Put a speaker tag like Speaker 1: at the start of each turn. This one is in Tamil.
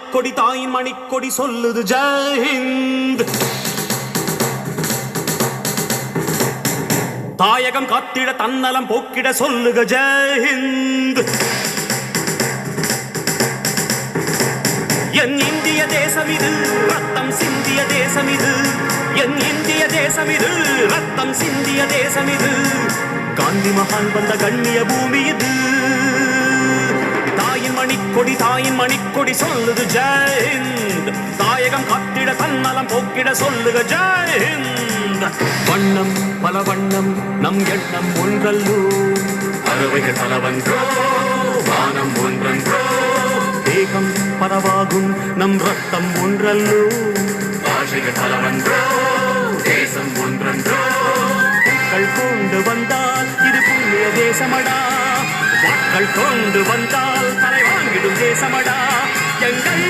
Speaker 1: மணிக்கொடி தாயின் மணிக்கொடி சொல்லுது ஜெய் ஹிந்த். தாயகம் காத்திட தன்னலம் போக்கிட சொல்லுக ஜெய் ஹிந்த். என் இந்திய தேசம் இது ரத்தம் சிந்திய தேசம் இது. என் இந்திய தேசம் இது ரத்தம் சிந்திய தேசம் இது. காந்தி மகான் வந்த கண்ணிய பூமி இது. தாயின் மணிக்கொடி சொல்லுது ஜெய் ஹிந்த். தாயகம் காத்திட தன்னலம் போக்கிட சொல்லுக ஜெய் ஹிந்த். வண்ணம் பல வண்ணம் நம் எண்ணம் ஒன்றல்லோ. பறவைகள் பலவன்றோ வானம் ஒன்றன்றோ. தேகம் பரவாகும் நம் ரத்தம் ஒன்றல்லோ. பாஷைகள் பலவன்றோ தேசம் ஒன்றன்றோ. பூக்கள் கொண்டு வந்தால் இது புண்ணிய தேசமடா. வாட்கள் கொண்டு வந்தால் தலை வாங்கிடும் தேசமடா. எங்கள்